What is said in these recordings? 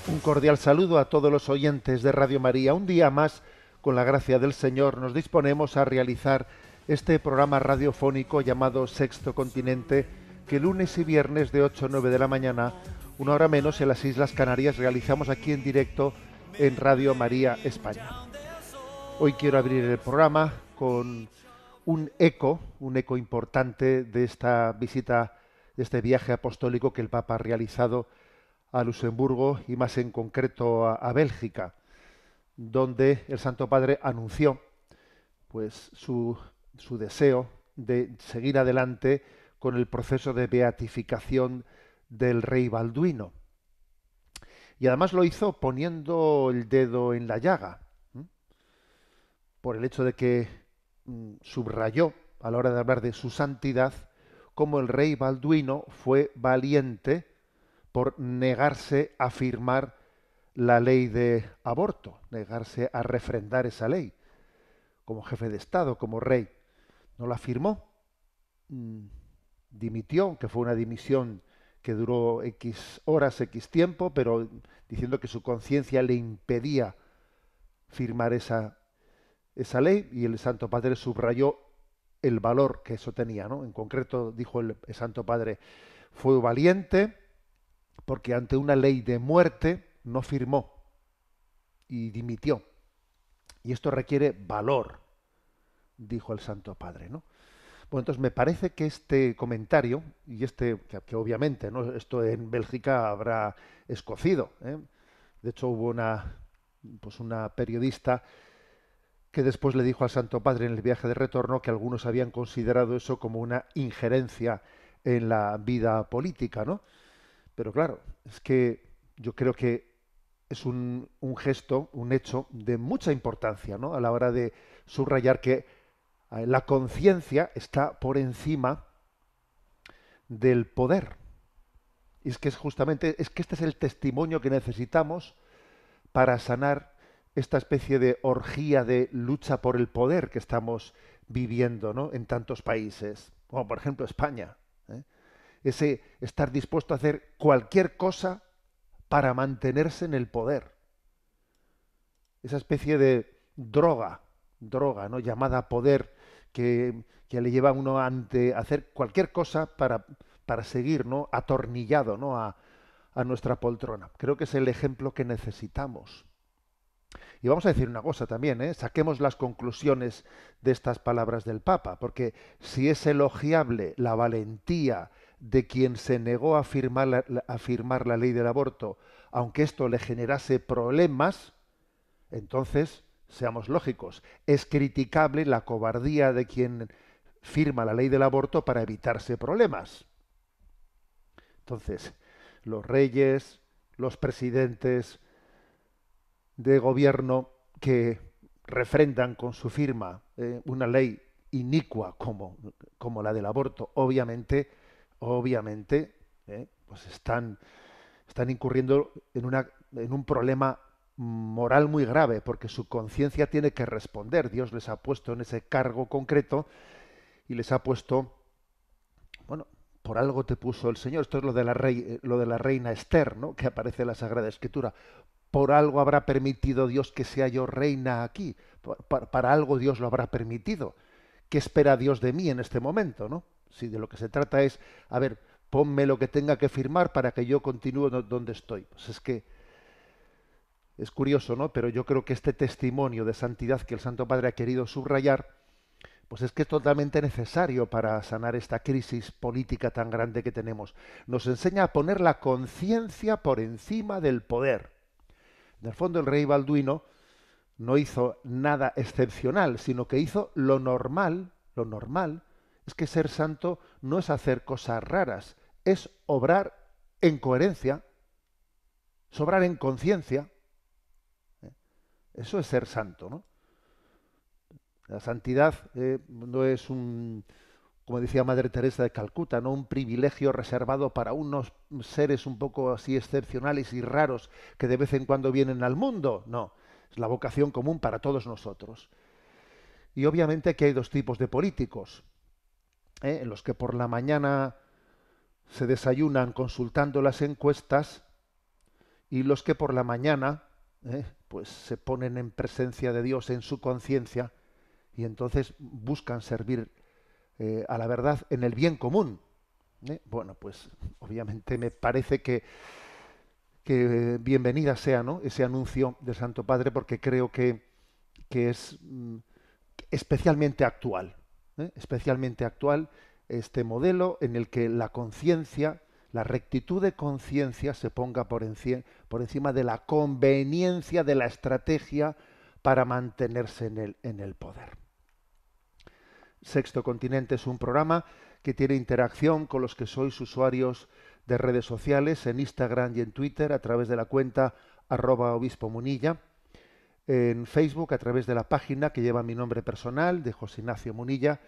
Un cordial saludo a todos los oyentes de Radio María. Un día más, con la gracia del Señor, nos disponemos a realizar este programa radiofónico llamado Sexto Continente, que lunes y viernes de 8 a 9 de la mañana, una hora menos en las Islas Canarias, realizamos aquí en directo en Radio María España. Hoy quiero abrir el programa con un eco importante de esta visita, de este viaje apostólico que el Papa ha realizado a Luxemburgo y más en concreto a Bélgica, donde el Santo Padre anunció pues su deseo de seguir adelante con el proceso de beatificación del rey Balduino. Y además lo hizo poniendo el dedo en la llaga, por el hecho de que subrayó a la hora de hablar de su santidad cómo el rey Balduino fue valiente por negarse a firmar la ley de aborto, negarse a refrendar esa ley como jefe de Estado, como rey. No la firmó, mm, dimitió, que fue una dimisión que duró X horas, X tiempo, pero diciendo que su conciencia le impedía firmar esa ley, y el Santo Padre subrayó el valor que eso tenía, ¿no? En concreto, dijo el Santo Padre, fue valiente porque ante una ley de muerte no firmó y dimitió. Y esto requiere valor, dijo el Santo Padre, ¿no? Bueno, entonces me parece que este comentario, y que obviamente, ¿no?, esto en Bélgica habrá escocido, ¿eh? De hecho, hubo una periodista que después le dijo al Santo Padre en el viaje de retorno que algunos habían considerado eso como una injerencia en la vida política, ¿no? Pero claro, es que yo creo que es un gesto, un hecho de mucha importancia, ¿no?, a la hora de subrayar que la conciencia está por encima del poder. Y es que es que este es el testimonio que necesitamos para sanar esta especie de orgía de lucha por el poder que estamos viviendo, ¿no?, en tantos países, como por ejemplo España, ¿eh? Ese estar dispuesto a hacer cualquier cosa para mantenerse en el poder. Esa especie de droga, ¿no?, llamada poder, que le lleva a uno ante hacer cualquier cosa para seguir, ¿no?, atornillado, ¿no?, a nuestra poltrona. Creo que es el ejemplo que necesitamos. Y vamos a decir una cosa también, ¿eh? Saquemos las conclusiones de estas palabras del Papa, porque si es elogiable la valentía de quien se negó a firmar la ley del aborto, aunque esto le generase problemas, entonces, seamos lógicos, es criticable la cobardía de quien firma la ley del aborto para evitarse problemas. Entonces, los reyes, los presidentes de gobierno que refrendan con su firma una ley inicua como la del aborto, obviamente, pues están incurriendo en un problema moral muy grave, porque su conciencia tiene que responder. Dios les ha puesto en ese cargo concreto y les ha puesto, bueno, por algo te puso el Señor. Esto es lo de la reina Esther, ¿no?, que aparece en la Sagrada Escritura. Por algo habrá permitido Dios que sea yo reina aquí. Para algo Dios lo habrá permitido. ¿Qué espera Dios de mí en este momento, no? Si de lo que se trata es, a ver, ponme lo que tenga que firmar para que yo continúe donde estoy. Pues es que es curioso, ¿no? Pero yo creo que este testimonio de santidad que el Santo Padre ha querido subrayar, pues es que es totalmente necesario para sanar esta crisis política tan grande que tenemos. Nos enseña a poner la conciencia por encima del poder. En el fondo, el rey Balduino no hizo nada excepcional, sino que hizo lo normal. Lo normal es que ser santo no es hacer cosas raras, es obrar en coherencia, es obrar en conciencia. Eso es ser santo, ¿no? La santidad no es como decía Madre Teresa de Calcuta, no un privilegio reservado para unos seres un poco así excepcionales y raros que de vez en cuando vienen al mundo. No, es la vocación común para todos nosotros. Y obviamente que hay dos tipos de políticos, en los que por la mañana se desayunan consultando las encuestas y los que por la mañana pues se ponen en presencia de Dios en su conciencia y entonces buscan servir a la verdad en el bien común. Bueno, pues obviamente me parece que bienvenida sea, ¿no?, ese anuncio del Santo Padre, porque creo que es especialmente actual, especialmente actual este modelo en el que la conciencia, la rectitud de conciencia se ponga por encima de la conveniencia de la estrategia para mantenerse en el poder. Sexto Continente es un programa que tiene interacción con los que sois usuarios de redes sociales en Instagram y en Twitter a través de la cuenta @obispo_munilla, en Facebook a través de la página que lleva mi nombre personal de José Ignacio Munilla.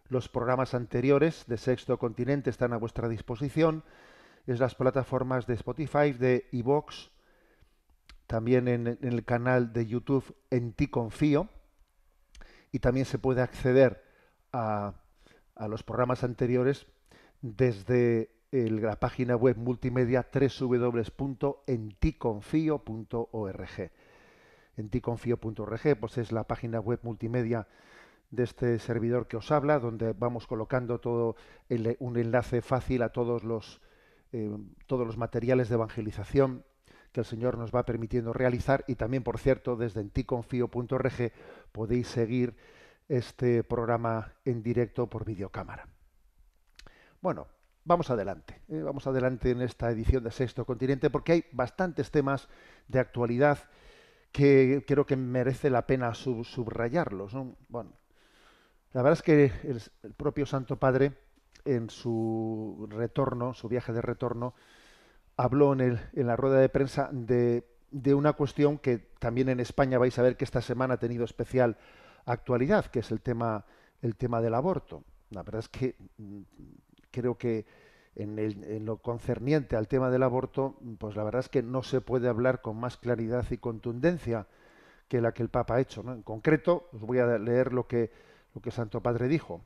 Los programas anteriores de Sexto Continente están a vuestra disposición. Es las plataformas de Spotify, de iVoox, también en el canal de YouTube En Ti Confío, y también se puede acceder a, a los programas anteriores desde la página web multimedia www.enticonfio.org. Enticonfio.org pues es la página web multimedia de este servidor que os habla, donde vamos colocando todo un enlace fácil a todos los materiales de evangelización que el Señor nos va permitiendo realizar, y también, por cierto, desde enticonfio.org podéis seguir este programa en directo por videocámara. Bueno, vamos adelante en esta edición de Sexto Continente, porque hay bastantes temas de actualidad que creo que merece la pena subrayarlos, ¿no? Bueno, la verdad es que el propio Santo Padre, en su retorno, su viaje de retorno, habló en la rueda de prensa de una cuestión que también en España vais a ver que esta semana ha tenido especial actualidad, que es el tema del aborto. La verdad es que creo que en lo concerniente al tema del aborto, pues la verdad es que no se puede hablar con más claridad y contundencia que la que el Papa ha hecho, ¿no? En concreto, os voy a leer lo que Santo Padre dijo.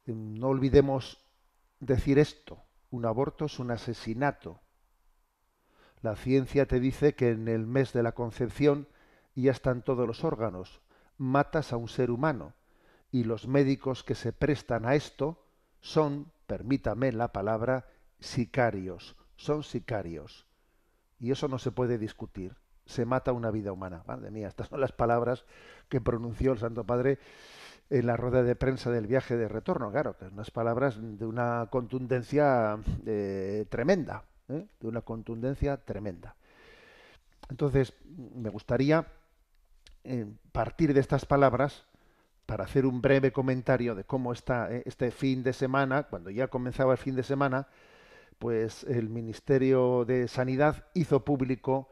No olvidemos decir esto: un aborto es un asesinato. La ciencia te dice que en el mes de la concepción ya están todos los órganos. Matas a un ser humano. Y los médicos que se prestan a esto son, permítame la palabra, sicarios. Son sicarios. Y eso no se puede discutir. Se mata una vida humana. Madre mía, estas son las palabras que pronunció el Santo Padre en la rueda de prensa del viaje de retorno. Claro, que unas palabras de una contundencia tremenda, de una contundencia tremenda. Entonces, me gustaría partir de estas palabras para hacer un breve comentario de cómo está este fin de semana. Cuando ya comenzaba el fin de semana, pues el Ministerio de Sanidad hizo públicos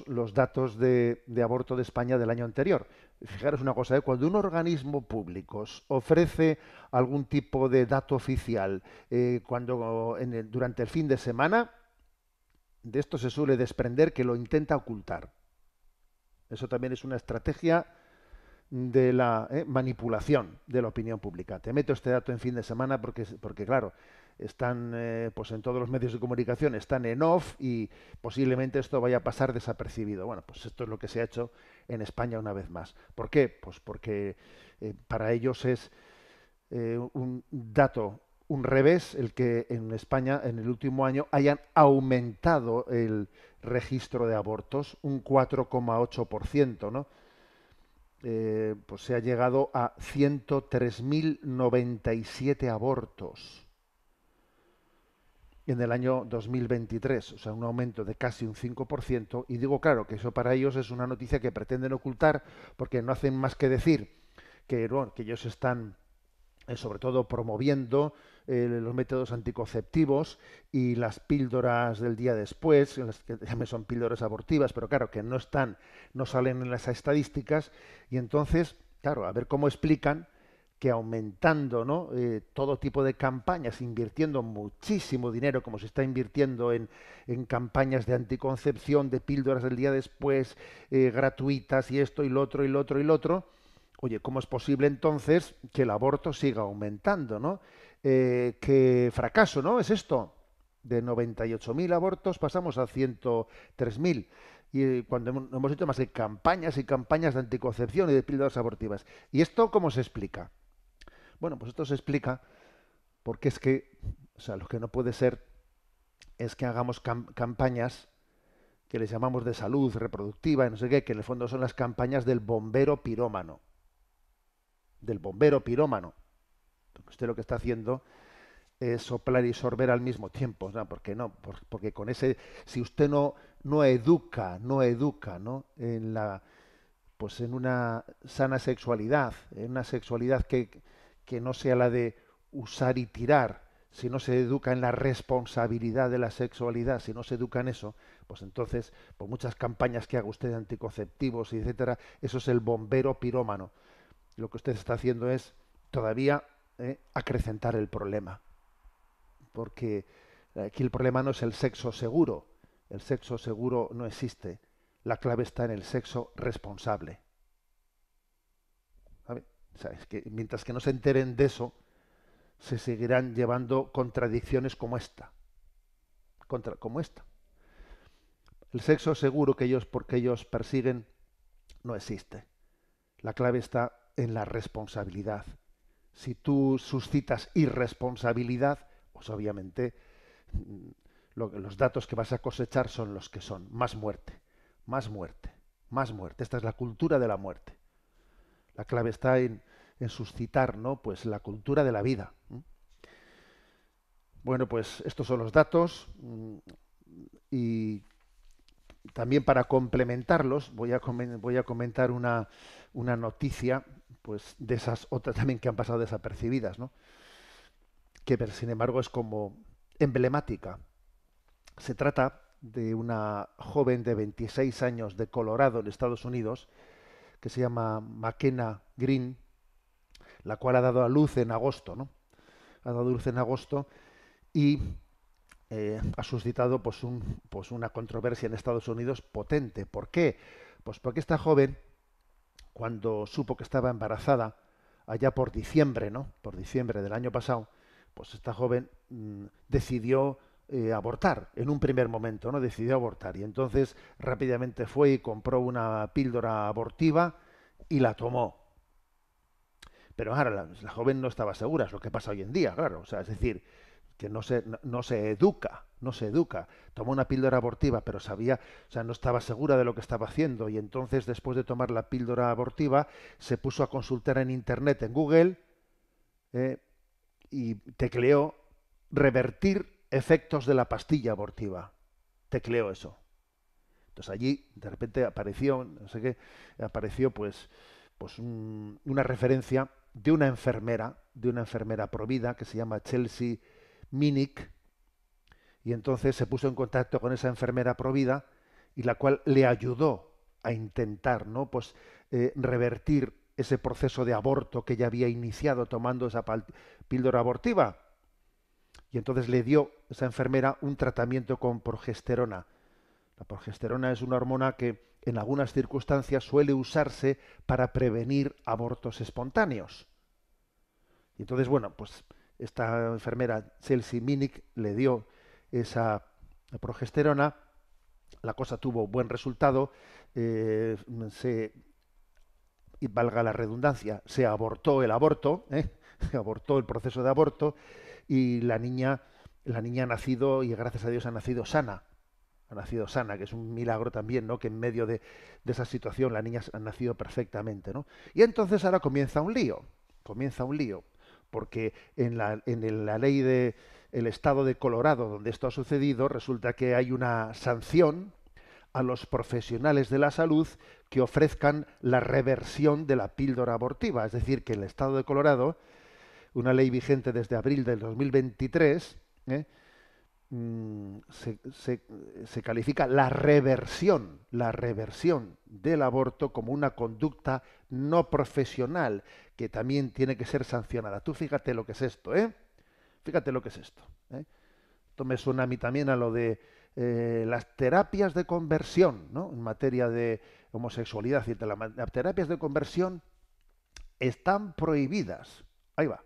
los datos de aborto de España del año anterior. Fijaros una cosa, cuando un organismo público ofrece algún tipo de dato oficial durante el fin de semana, de esto se suele desprender que lo intenta ocultar. Eso también es una estrategia de la manipulación de la opinión pública. Te meto este dato en fin de semana porque claro, están pues en todos los medios de comunicación, están en off y posiblemente esto vaya a pasar desapercibido. Bueno, pues esto es lo que se ha hecho en España una vez más. ¿Por qué? Pues porque para ellos es un dato, un revés, el que en España en el último año hayan aumentado el registro de abortos un 4,8%, ¿no? Pues se ha llegado a 103.097 abortos en el año 2023, o sea, un aumento de casi un 5%, y digo, claro, que eso para ellos es una noticia que pretenden ocultar porque no hacen más que decir que, bueno, que ellos están sobre todo promoviendo los métodos anticonceptivos y las píldoras del día después, las que también son píldoras abortivas, pero claro, que no salen en las estadísticas, y entonces, claro, a ver cómo explican que aumentando, ¿no?, todo tipo de campañas, invirtiendo muchísimo dinero, como se está invirtiendo en campañas de anticoncepción, de píldoras del día después, gratuitas, y esto, y lo otro, y lo otro, y lo otro. Oye, ¿cómo es posible entonces que el aborto siga aumentando, ¿no? ¿Qué fracaso, no? ¿Es esto? De 98.000 abortos pasamos a 103.000. Y cuando hemos hecho más que campañas y campañas de anticoncepción y de píldoras abortivas. ¿Y esto cómo se explica? Bueno, pues esto se explica porque es que, o sea, lo que no puede ser es que hagamos campañas que les llamamos de salud reproductiva y no sé qué, que en el fondo son las campañas del bombero pirómano. Del bombero pirómano. Porque usted lo que está haciendo es soplar y sorber al mismo tiempo, ¿no? ¿Por qué no? Porque con ese, si usted no educa, ¿no? En la, pues en una sana sexualidad, en una sexualidad que no sea la de usar y tirar, si no se educa en la responsabilidad de la sexualidad, si no se educa en eso, pues entonces, por muchas campañas que haga usted de anticonceptivos, etcétera, eso es el bombero pirómano. Lo que usted está haciendo es todavía acrecentar el problema, porque aquí el problema no es el sexo seguro, el sexo seguro no existe, la clave está en el sexo responsable. ¿Sabe? O sea, es que mientras que no se enteren de eso, se seguirán llevando contradicciones como esta, como esta. El sexo seguro que porque ellos persiguen no existe. La clave está en la responsabilidad. Si tú suscitas irresponsabilidad, pues obviamente los datos que vas a cosechar son los que son. Más muerte, más muerte, más muerte. Esta es la cultura de la muerte. La clave está en suscitar, ¿no? Pues la cultura de la vida. Bueno, pues estos son los datos y también para complementarlos voy a comentar una noticia, pues de esas otras también que han pasado desapercibidas, ¿no? Que sin embargo es como emblemática. Se trata de una joven de 26 años de Colorado, en Estados Unidos, que se llama McKenna Green, la cual ha dado a luz en agosto, ¿no? Ha dado a luz en agosto y ha suscitado pues una controversia en Estados Unidos potente. ¿Por qué? Pues porque esta joven, cuando supo que estaba embarazada, allá por diciembre, ¿no? Por diciembre del año pasado, pues esta joven decidió abortar en un primer momento, ¿no? Decidió abortar y entonces rápidamente fue y compró una píldora abortiva y la tomó. Pero ahora la joven no estaba segura, es lo que pasa hoy en día, claro. O sea, es decir, que no se educa, no se educa. Tomó una píldora abortiva, pero sabía, o sea, no estaba segura de lo que estaba haciendo. Y entonces, después de tomar la píldora abortiva, se puso a consultar en Internet, en Google, eh, y tecleó revertir efectos de la pastilla abortiva. Tecleó eso. Entonces allí, de repente apareció, no sé qué, apareció una referencia de una enfermera provida que se llama Chelsea Minnick, y entonces se puso en contacto con esa enfermera provida y la cual le ayudó a intentar, ¿no? Pues revertir ese proceso de aborto que ella había iniciado tomando esa píldora abortiva. Y entonces le dio esa enfermera un tratamiento con progesterona. La progesterona es una hormona que en algunas circunstancias suele usarse para prevenir abortos espontáneos. Y entonces, bueno, pues esta enfermera Chelsea Minnick le dio esa progesterona, la cosa tuvo buen resultado, eh, se, y valga la redundancia, se abortó el aborto, se abortó el proceso de aborto y la niña ha nacido y gracias a Dios ha nacido sana, que es un milagro también, ¿no? Que en medio de esa situación la niña ha nacido perfectamente, ¿no? Y entonces ahora comienza un lío, porque la ley de el estado de Colorado, donde esto ha sucedido, resulta que hay una sanción a los profesionales de la salud que ofrezcan la reversión de la píldora abortiva. Es decir, que el estado de Colorado, una ley vigente desde abril del 2023, se califica la reversión del aborto como una conducta no profesional que también tiene que ser sancionada. Tú fíjate lo que es esto, ¿eh? Fíjate lo que es esto, ¿eh? Esto me suena a mí también a lo de las terapias de conversión, ¿no? En materia de homosexualidad. Las terapias de conversión están prohibidas. Ahí va.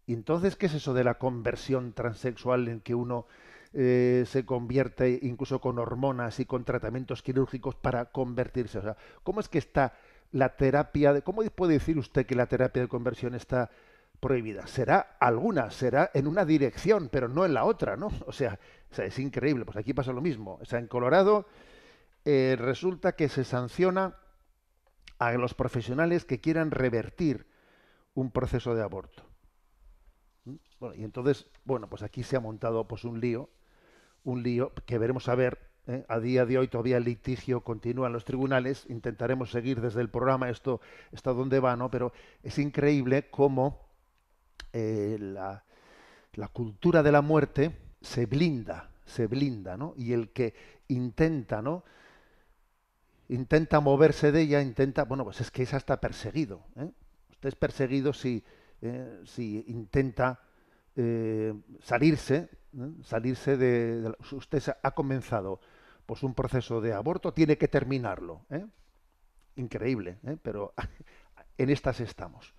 Y entonces, ¿qué es eso de la conversión transexual en que uno se convierte incluso con hormonas y con tratamientos quirúrgicos para convertirse. O sea, ¿cómo es que está la terapia? ¿Cómo puede decir usted que la terapia de conversión está prohibida? Será alguna, será en una dirección, pero no en la otra, ¿no? O sea, es increíble. Pues aquí pasa lo mismo. O sea, en Colorado resulta que se sanciona a los profesionales que quieran revertir un proceso de aborto. ¿Mm? Bueno, y entonces, bueno, pues aquí se ha montado pues un lío que veremos a ver. A día de hoy todavía el litigio continúa en los tribunales. Intentaremos seguir desde el programa esto, hasta dónde va, ¿no? Pero es increíble cómo la cultura de la muerte se blinda, ¿no? Y el que intenta, ¿no? Intenta moverse de ella, intenta, bueno, pues es que es hasta perseguido, ¿eh? Usted es perseguido si intenta salirse, ¿eh? Salirse usted ha comenzado pues un proceso de aborto, tiene que terminarlo, ¿eh? Increíble, ¿eh? Pero en estas estamos.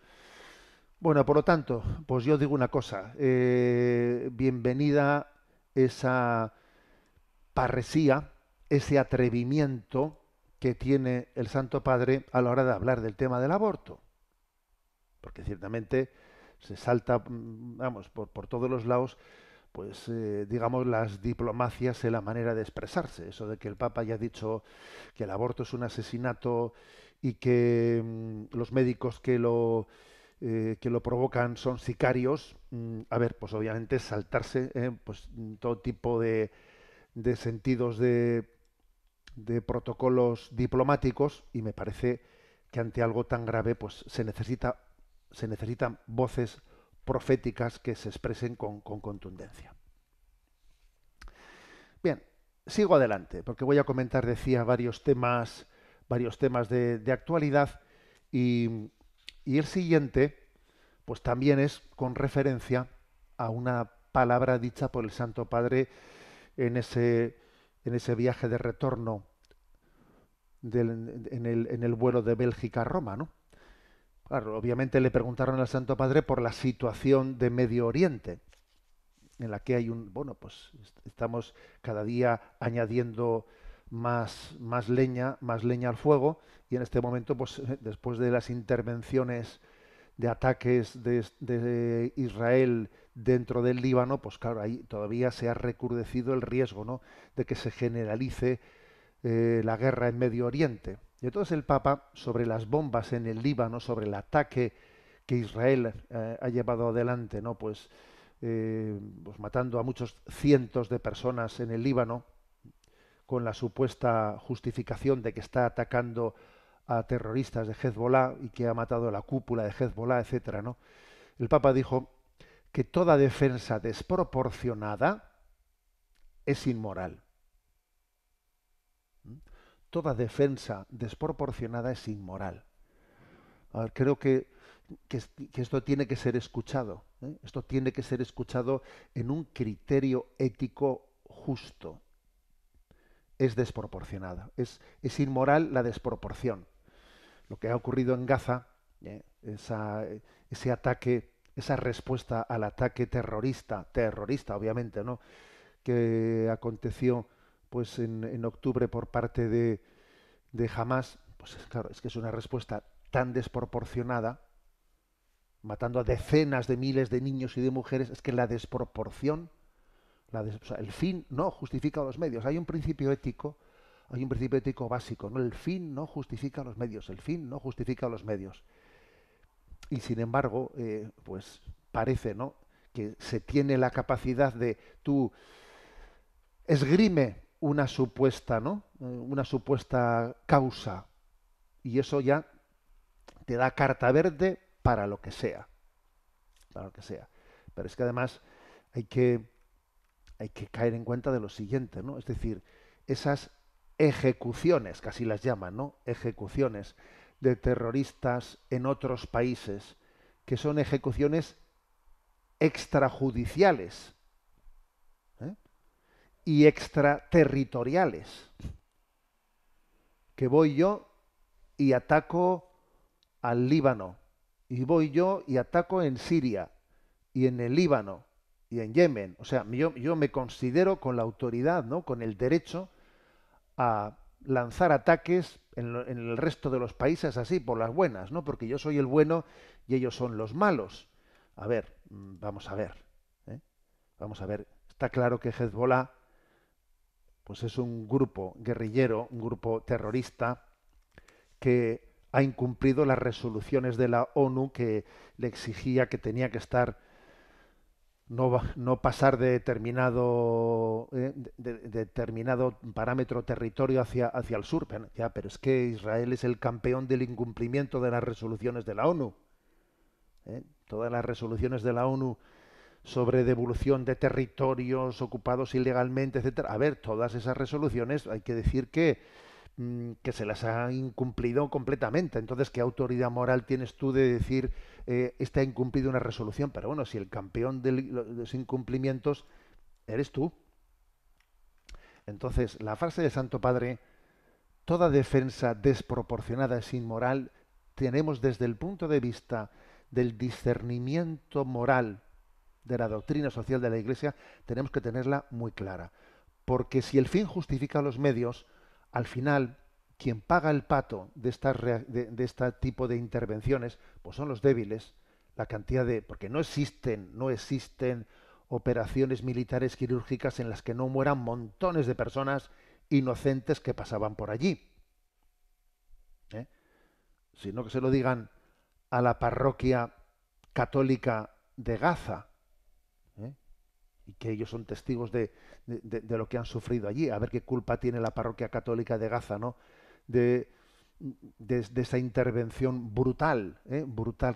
Bueno, por lo tanto, pues yo digo una cosa, bienvenida esa parresía, ese atrevimiento que tiene el Santo Padre a la hora de hablar del tema del aborto. Porque ciertamente se salta, vamos, por todos los lados, pues digamos las diplomacias en la manera de expresarse. Eso de que el Papa haya dicho que el aborto es un asesinato y que los médicos que lo provocan son sicarios. A ver, pues obviamente saltarse pues todo tipo de sentidos de protocolos diplomáticos, y me parece que ante algo tan grave pues se necesitan voces proféticas que se expresen con contundencia. Bien, sigo adelante porque voy a comentar, decía, varios temas de actualidad, y el siguiente pues también es con referencia a una palabra dicha por el Santo Padre en ese viaje de retorno en el vuelo de Bélgica a Roma, ¿no? Claro, obviamente le preguntaron al Santo Padre por la situación de Medio Oriente, en la que hay bueno, pues estamos cada día añadiendo más leña al fuego, y en este momento, pues después de las intervenciones de ataques de Israel dentro del Líbano, pues claro, ahí todavía se ha recrudecido el riesgo, ¿no?, de que se generalice la guerra en Medio Oriente. Y entonces el Papa, sobre las bombas en el Líbano, sobre el ataque que Israel ha llevado adelante, ¿no?, pues matando a muchos cientos de personas en el Líbano, con la supuesta justificación de que está atacando a terroristas de Hezbollah y que ha matado a la cúpula de Hezbollah, etcétera, ¿no? El Papa dijo que toda defensa desproporcionada es inmoral. Toda defensa desproporcionada es inmoral. A ver, creo que esto tiene que ser escuchado, ¿eh? Esto tiene que ser escuchado en un criterio ético justo. Es desproporcionada. Es inmoral la desproporción. Lo que ha ocurrido en Gaza, ese ataque, esa respuesta al ataque terrorista obviamente, ¿no?, que aconteció pues en octubre por parte de Hamas, pues claro, es que es una respuesta tan desproporcionada, matando a decenas de miles de niños y de mujeres. Es que la desproporción, o sea, el fin no justifica los medios. Hay un principio ético básico, ¿no? El fin no justifica los medios, el fin no justifica los medios. Y sin embargo, pues parece, ¿no?, que se tiene la capacidad de tú esgrime una supuesta, ¿no?, una supuesta causa, y eso ya te da carta verde para lo que sea, para lo que sea. Pero es que además hay que hay que caer en cuenta de lo siguiente, ¿no? Es decir, esas ejecuciones, casi las llaman, ¿no?, ejecuciones de terroristas en otros países, que son ejecuciones extrajudiciales, ¿eh?, y extraterritoriales, que voy yo y ataco al Líbano, y voy yo y ataco en Siria y en el Líbano, y en Yemen. O sea, yo me considero con la autoridad, ¿no? Con el derecho a lanzar ataques en el resto de los países así, por las buenas, ¿no? Porque yo soy el bueno y ellos son los malos. A ver, vamos a ver. ¿Eh? Vamos a ver. Está claro que Hezbollah pues es un grupo guerrillero, un grupo terrorista que ha incumplido las resoluciones de la ONU que le exigía que tenía que estar no pasar de determinado parámetro territorio hacia el sur. Pero es que Israel es el campeón del incumplimiento de las resoluciones de la ONU. Todas las resoluciones de la ONU sobre devolución de territorios ocupados ilegalmente, etcétera. A ver, todas esas resoluciones hay que decir que se las ha incumplido completamente. Entonces, ¿qué autoridad moral tienes tú de decir este ha incumplido una resolución? Pero bueno, si el campeón de los incumplimientos eres tú. Entonces, la frase del Santo Padre, toda defensa desproporcionada es inmoral, tenemos desde el punto de vista del discernimiento moral de la doctrina social de la Iglesia, tenemos que tenerla muy clara. Porque si el fin justifica los medios, al final, quien paga el pato de este tipo de intervenciones, pues son los débiles. La cantidad de... Porque no existen operaciones militares quirúrgicas en las que no mueran montones de personas inocentes que pasaban por allí. ¿Eh? Sino que se lo digan a la parroquia católica de Gaza, ¿eh? Y que ellos son testigos de lo que han sufrido allí. A ver qué culpa tiene la parroquia católica de Gaza, ¿no? De esa intervención brutal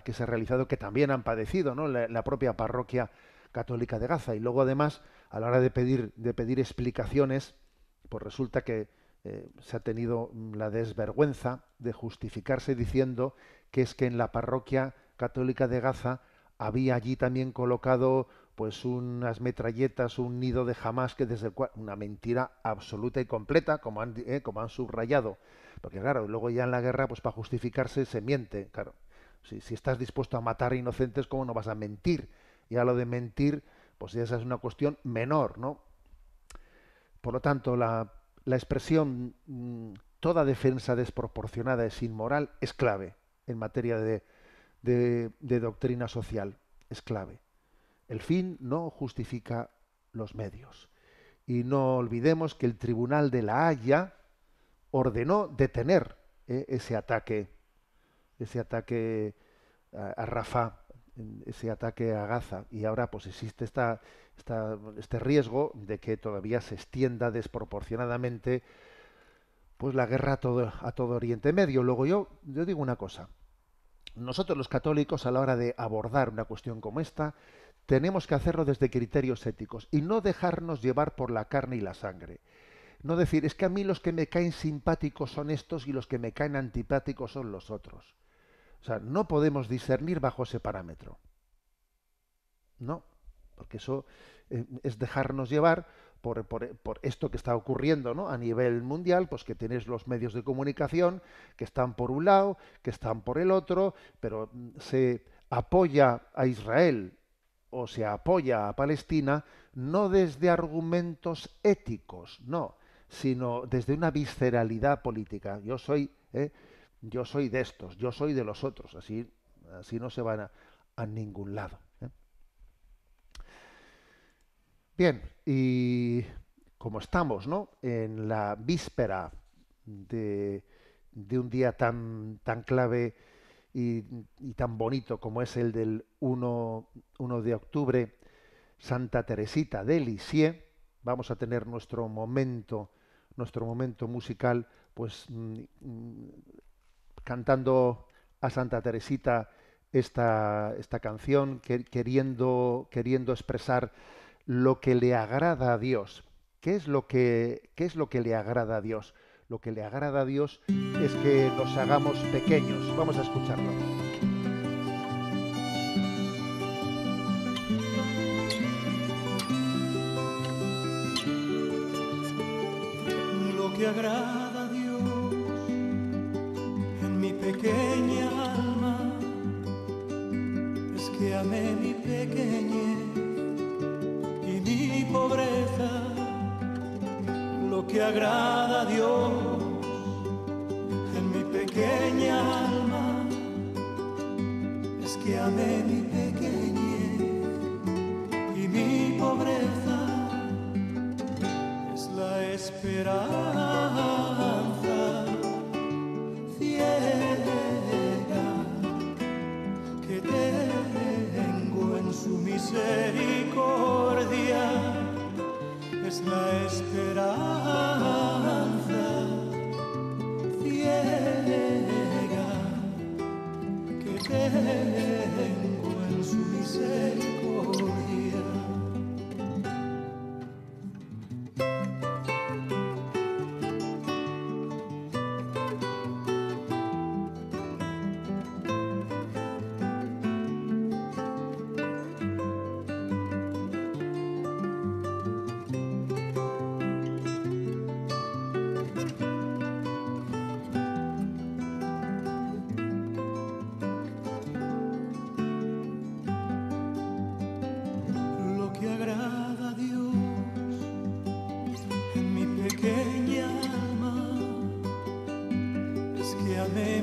que se ha realizado, que también han padecido, ¿no? La propia parroquia católica de Gaza. Y luego, además, a la hora de pedir explicaciones, pues resulta que se ha tenido la desvergüenza de justificarse diciendo que es que en la parroquia católica de Gaza había allí también colocado pues unas metralletas, un nido de Hamás, que desde el cual, una mentira absoluta y completa, como han subrayado. Porque claro, luego ya en la guerra, pues para justificarse se miente. Claro, si estás dispuesto a matar a inocentes, ¿cómo no vas a mentir? Ya lo de mentir, pues esa es una cuestión menor, ¿no? Por lo tanto, la expresión toda defensa desproporcionada es inmoral es clave en materia de doctrina social. Es clave. El fin no justifica los medios. Y no olvidemos que el Tribunal de la Haya ordenó detener ese ataque a Rafah, ese ataque a Gaza. Y ahora pues existe este riesgo de que todavía se extienda desproporcionadamente pues la guerra a todo Oriente Medio. Luego yo digo una cosa. Nosotros los católicos, a la hora de abordar una cuestión como esta, tenemos que hacerlo desde criterios éticos y no dejarnos llevar por la carne y la sangre. No decir, es que a mí los que me caen simpáticos son estos y los que me caen antipáticos son los otros. O sea, no podemos discernir bajo ese parámetro. No, porque eso es dejarnos llevar por esto que está ocurriendo, ¿no? A nivel mundial, pues que tienes los medios de comunicación que están por un lado, que están por el otro, pero se apoya a Israel o se apoya a Palestina no desde argumentos éticos, no, sino desde una visceralidad política. Yo soy de estos, yo soy de los otros, así no se van a ningún lado. Bien, y como estamos, ¿no? En la víspera de un día tan clave y tan bonito como es el del 1 de octubre, Santa Teresita de Lisieux, vamos a tener nuestro momento musical, pues cantando a Santa Teresita esta canción, queriendo expresar lo que le agrada a Dios. ¿Qué es lo que le agrada a Dios? Lo que le agrada a Dios es que nos hagamos pequeños. Vamos a escucharlo. Lo que agrada a Dios en mi pequeña alma es que amé mi pequeñez mi pobreza, lo que agrada a Dios en mi pequeña alma es que amé mi pequeñez y mi pobreza es la esperanza ciega que tengo en su misericordia, es la esperanza ciega que tengo en su misericordia.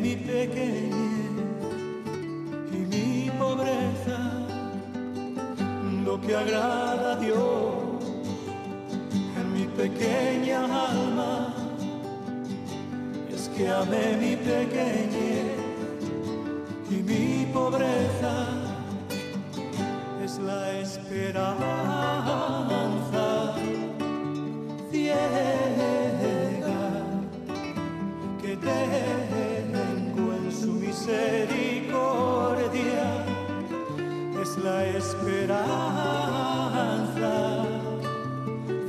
Mi pequeñez y mi pobreza, lo que agrada a Dios en mi pequeña alma es que amé mi pequeñez y mi pobreza es la esperanza ciega que tengo en su misericordia, es la esperanza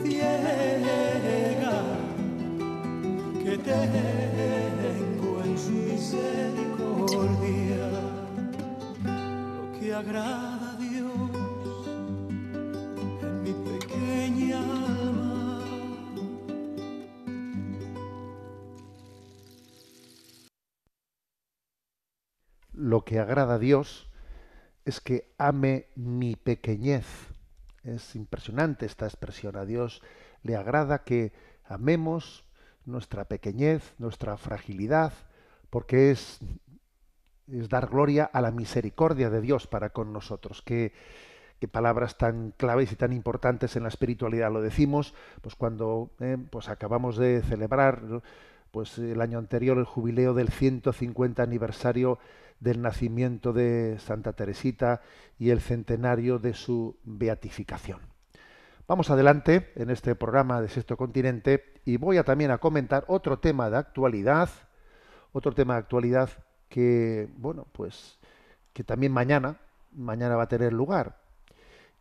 ciega que tengo en su misericordia, lo que agrada a Dios en mi pequeña alma. Lo que agrada a Dios es que ame mi pequeñez. Es impresionante esta expresión. A Dios le agrada que amemos nuestra pequeñez, nuestra fragilidad, porque es dar gloria a la misericordia de Dios para con nosotros. Qué palabras tan claves y tan importantes en la espiritualidad. Lo decimos pues cuando pues acabamos de celebrar, ¿no?, pues el año anterior el jubileo del 150 aniversario del nacimiento de Santa Teresita y el centenario de su beatificación. Vamos adelante en este programa de Sexto Continente y voy a también a comentar otro tema de actualidad que, bueno, pues que también mañana va a tener lugar.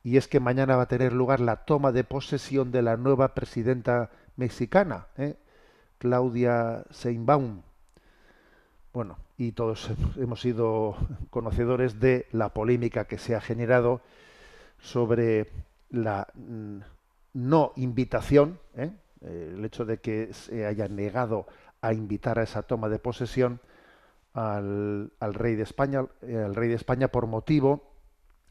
Y es que mañana va a tener lugar la toma de posesión de la nueva presidenta mexicana, Claudia Sheinbaum. Bueno, y todos hemos sido conocedores de la polémica que se ha generado sobre la no invitación, el hecho de que se haya negado a invitar a esa toma de posesión al rey de España por motivo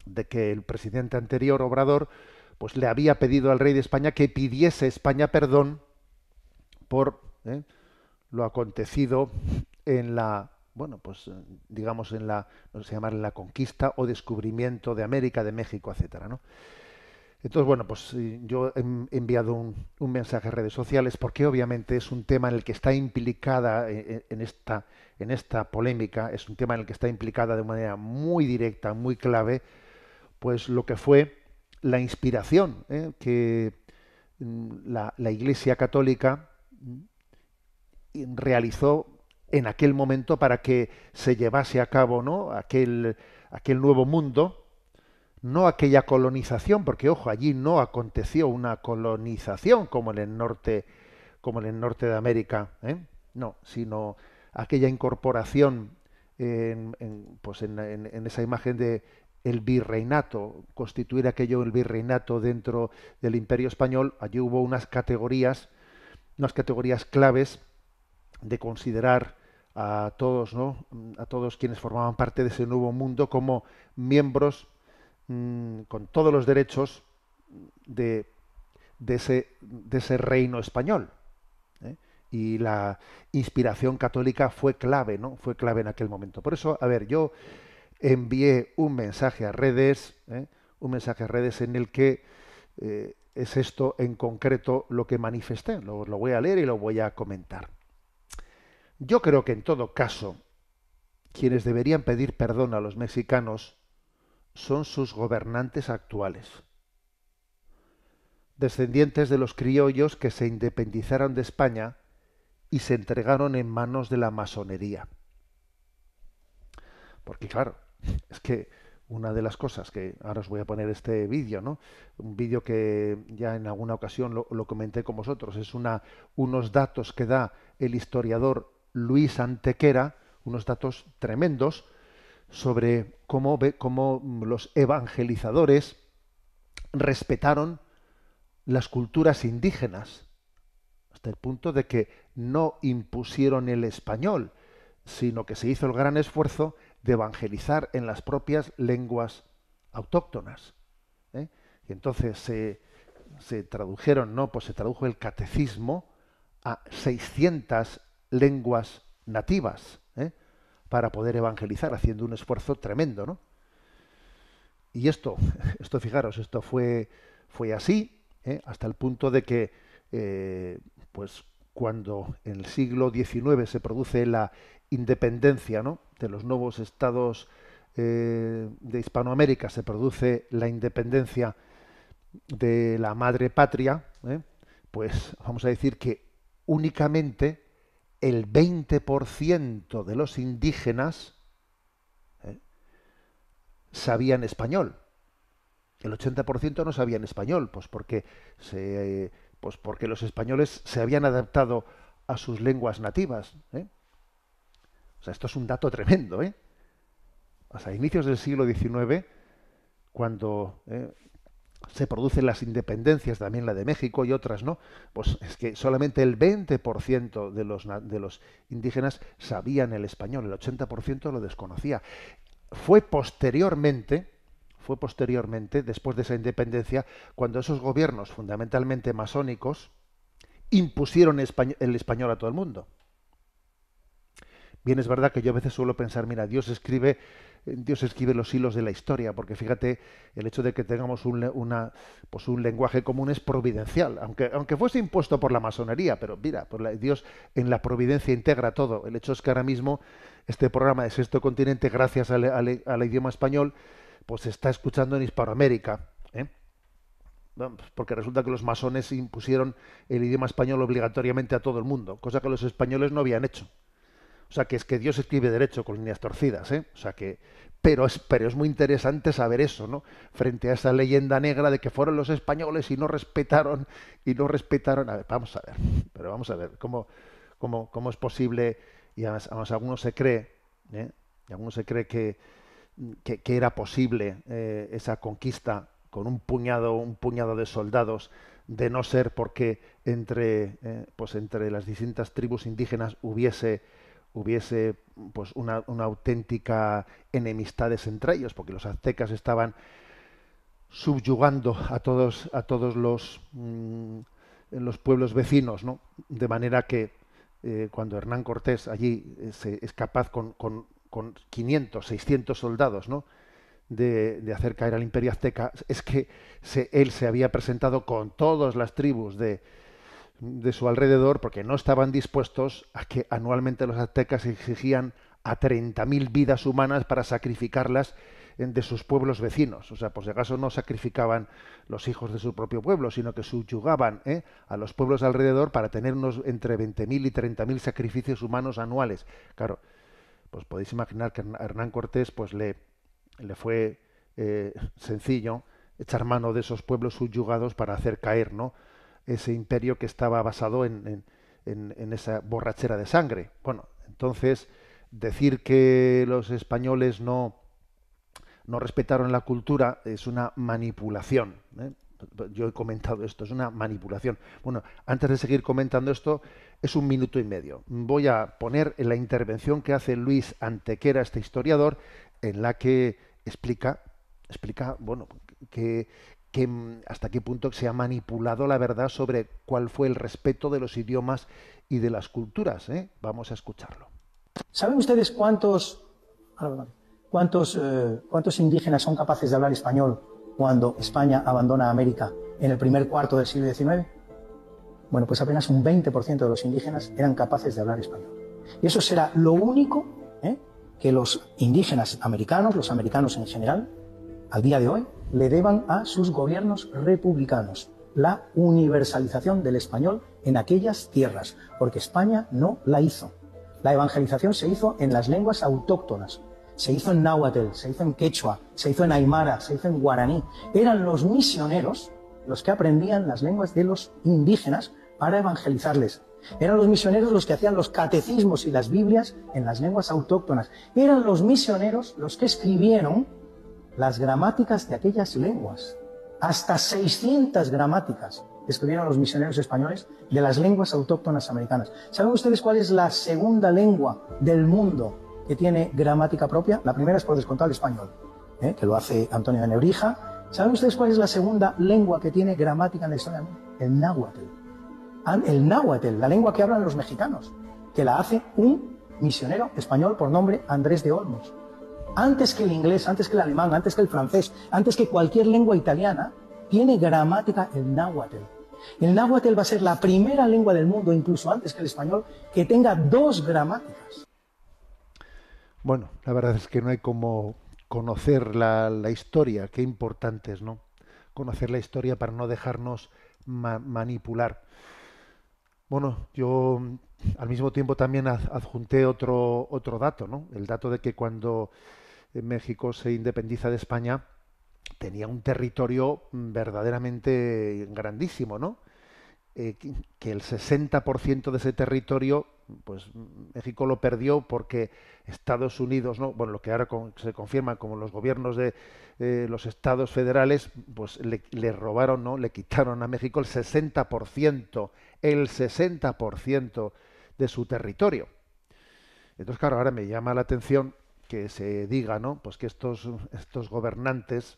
de que el presidente anterior, Obrador, pues le había pedido al rey de España que pidiese España perdón por lo acontecido en la, bueno, pues digamos en la, no sé si llamarle la conquista o descubrimiento de América, de México, etcétera, ¿no? Entonces, bueno, pues yo he enviado un mensaje a redes sociales porque obviamente es un tema en el que está implicada en esta polémica, es un tema en el que está implicada de manera muy directa, muy clave, pues lo que fue la inspiración que la Iglesia Católica realizó en aquel momento para que se llevase a cabo, ¿no?, aquel nuevo mundo, no aquella colonización, porque ojo, allí no aconteció una colonización como en el norte de América, no, sino aquella incorporación en esa imagen de el virreinato, constituir aquello el virreinato dentro del Imperio Español. Allí hubo unas categorías claves de considerar a todos, ¿no?, a todos quienes formaban parte de ese nuevo mundo como miembros con todos los derechos de, de ese reino español. ¿Eh? Y la inspiración católica fue clave, ¿no? Fue clave en aquel momento. Por eso, a ver, yo envié un mensaje a redes, un mensaje a redes en el que es esto en concreto lo que manifesté. Lo voy a leer y lo voy a comentar. Yo creo que en todo caso, quienes deberían pedir perdón a los mexicanos son sus gobernantes actuales, descendientes de los criollos que se independizaron de España y se entregaron en manos de la masonería. Porque claro, es que una de las cosas que ahora os voy a poner este vídeo, ¿no? Un vídeo que ya en alguna ocasión lo comenté con vosotros, es unos datos que da el historiador Luis Antequera, unos datos tremendos sobre cómo los evangelizadores respetaron las culturas indígenas, hasta el punto de que no impusieron el español, sino que se hizo el gran esfuerzo de evangelizar en las propias lenguas autóctonas. ¿Eh? Y entonces se tradujeron, ¿no? Pues se tradujo el catecismo a 600 lenguas nativas, para poder evangelizar, haciendo un esfuerzo tremendo, ¿no? Y esto fijaros, esto fue así, hasta el punto de que, pues, cuando en el siglo XIX se produce la independencia, ¿no?, de los nuevos estados de Hispanoamérica, se produce la independencia de la madre patria, pues vamos a decir que únicamente el 20% de los indígenas sabían español. El 80% no sabían español, pues porque los españoles se habían adaptado a sus lenguas nativas. O sea, esto es un dato tremendo, ¿eh? O sea, a inicios del siglo XIX, cuando se producen las independencias, también la de México y otras, ¿no? Pues es que solamente el 20% de los indígenas sabían el español, el 80% lo desconocía. Fue posteriormente, después de esa independencia, cuando esos gobiernos fundamentalmente masónicos impusieron el español a todo el mundo. Bien, es verdad que yo a veces suelo pensar, mira, Dios escribe los hilos de la historia, porque fíjate, el hecho de que tengamos un lenguaje común es providencial, aunque fuese impuesto por la masonería, pero mira, Dios en la providencia integra todo. El hecho es que ahora mismo este programa de Sexto Continente, gracias al idioma español, pues se está escuchando en Hispanoamérica, ¿eh? Bueno, pues porque resulta que los masones impusieron el idioma español obligatoriamente a todo el mundo, cosa que los españoles no habían hecho. O sea, que es que Dios escribe derecho con líneas torcidas, ¿eh? O sea que, pero es muy interesante saber eso, ¿no? Frente a esa leyenda negra de que fueron los españoles y no respetaron. A ver, vamos a ver cómo es posible, y además algunos se cree, ¿eh? Y algunos se cree que era posible esa conquista con un puñado de soldados, de no ser porque entre las distintas tribus indígenas hubiese pues una auténtica enemistades entre ellos, porque los aztecas estaban subyugando a todos los pueblos vecinos, ¿no? De manera que cuando Hernán Cortés allí es capaz con 500, 600 soldados, ¿no?, de hacer caer al Imperio Azteca, es que él se había presentado con todas las tribus de su alrededor, porque no estaban dispuestos a que anualmente los aztecas exigían a 30.000 vidas humanas para sacrificarlas de sus pueblos vecinos. O sea, por si acaso no sacrificaban los hijos de su propio pueblo, sino que subyugaban a los pueblos alrededor para tener unos entre 20.000 y 30.000 sacrificios humanos anuales. Claro, pues podéis imaginar que a Hernán Cortés pues le fue sencillo echar mano de esos pueblos subyugados para hacer caer, ¿no?, ese imperio que estaba basado en esa borrachera de sangre. Bueno, entonces decir que los españoles no respetaron la cultura es una manipulación, ¿eh? Yo he comentado esto, es una manipulación. Bueno, antes de seguir comentando esto, es 1 minuto y medio. Voy a poner en la intervención que hace Luis Antequera, este historiador, en la que explica, bueno, hasta qué punto se ha manipulado la verdad sobre cuál fue el respeto de los idiomas y de las culturas, ¿eh? Vamos a escucharlo. ¿Saben ustedes cuántos indígenas son capaces de hablar español cuando España abandona América en el primer cuarto del siglo XIX? Bueno, pues apenas un 20% de los indígenas eran capaces de hablar español. Y eso será lo único que los indígenas americanos, los americanos en general, al día de hoy, le deban a sus gobiernos republicanos la universalización del español en aquellas tierras, porque España no la hizo. La evangelización se hizo en las lenguas autóctonas, se hizo en náhuatl, se hizo en quechua, se hizo en aymara, se hizo en guaraní. Eran los misioneros los que aprendían las lenguas de los indígenas para evangelizarles. Eran los misioneros los que hacían los catecismos y las Biblias en las lenguas autóctonas. Eran los misioneros los que escribieron las gramáticas de aquellas lenguas. Hasta 600 gramáticas escribieron los misioneros españoles de las lenguas autóctonas americanas. ¿Saben ustedes cuál es la segunda lengua del mundo que tiene gramática propia? La primera es por descontado el español, que lo hace Antonio de Nebrija. ¿Saben ustedes cuál es la segunda lengua que tiene gramática en la historia del mundo? El náhuatl. El náhuatl, la lengua que hablan los mexicanos, que la hace un misionero español por nombre Andrés de Olmos. Antes que el inglés, antes que el alemán, antes que el francés, antes que cualquier lengua italiana, tiene gramática el náhuatl. El náhuatl va a ser la primera lengua del mundo, incluso antes que el español, que tenga 2 gramáticas. Bueno, la verdad es que no hay como conocer la historia, qué importante es, ¿no? Conocer la historia para no dejarnos manipular. Bueno, yo al mismo tiempo también adjunté otro dato, ¿no? El dato de que cuando México se independiza de España tenía un territorio verdaderamente grandísimo, ¿no? Que el 60% de ese territorio, pues México lo perdió porque Estados Unidos, ¿no? Bueno, lo que ahora se confirma como los gobiernos de los estados federales, pues le robaron, ¿no? Le quitaron a México el 60% de su territorio. Entonces, claro, ahora me llama la atención que se diga, ¿no? Pues que estos gobernantes,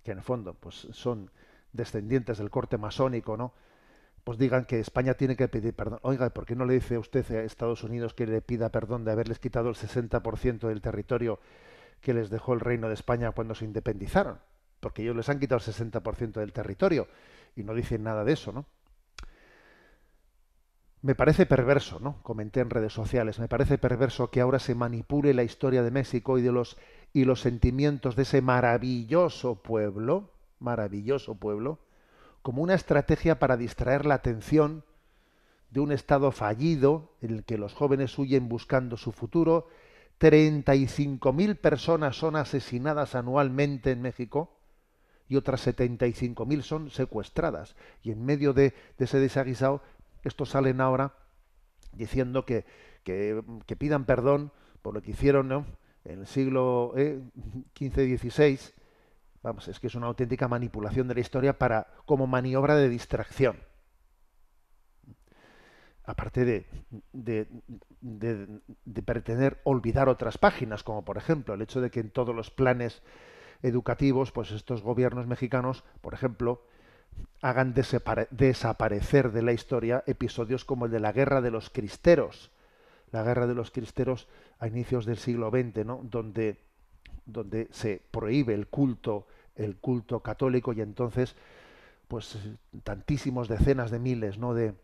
que en el fondo pues son descendientes del corte masónico, ¿no? Pues digan que España tiene que pedir perdón. Oiga, ¿por qué no le dice usted a Estados Unidos que le pida perdón de haberles quitado el 60% del territorio que les dejó el Reino de España cuando se independizaron? Porque ellos les han quitado el 60% del territorio y no dicen nada de eso, ¿no? Me parece perverso, ¿no? Comenté en redes sociales, me parece perverso que ahora se manipule la historia de México y los sentimientos de ese maravilloso pueblo, como una estrategia para distraer la atención de un Estado fallido en el que los jóvenes huyen buscando su futuro. 35.000 personas son asesinadas anualmente en México y otras 75.000 son secuestradas. Y en medio de ese desaguisado, estos salen ahora diciendo que pidan perdón por lo que hicieron, ¿no? En el siglo XV-XVI. Vamos, es que es una auténtica manipulación de la historia como maniobra de distracción. Aparte de pretender olvidar otras páginas, como por ejemplo el hecho de que en todos los planes educativos, pues estos gobiernos mexicanos, por ejemplo, hagan desaparecer de la historia episodios como el de la Guerra de los Cristeros. La Guerra de los Cristeros a inicios del siglo XX, ¿no? Donde se prohíbe el culto católico y entonces pues tantísimos decenas de miles, ¿no? de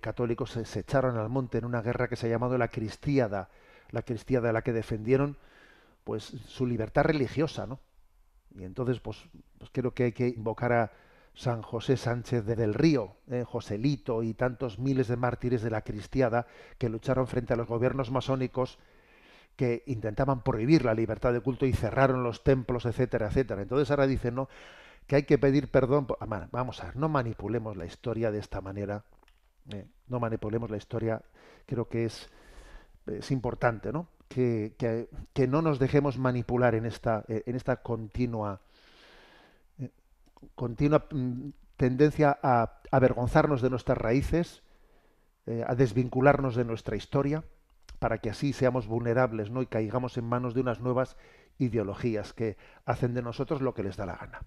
católicos se echaron al monte en una guerra que se ha llamado la Cristiada, la que defendieron pues su libertad religiosa, ¿no? Y entonces pues creo que hay que invocar a San José Sánchez de del Río, Joselito y tantos miles de mártires de la Cristiada que lucharon frente a los gobiernos masónicos que intentaban prohibir la libertad de culto y cerraron los templos, etcétera, etcétera. Entonces ahora dicen, no, que hay que pedir perdón. Vamos a ver, no manipulemos la historia de esta manera. No manipulemos la historia. Creo que es importante, ¿no? Que no nos dejemos manipular en esta continua tendencia a avergonzarnos de nuestras raíces, a desvincularnos de nuestra historia, para que así seamos vulnerables, ¿no? Y caigamos en manos de unas nuevas ideologías que hacen de nosotros lo que les da la gana.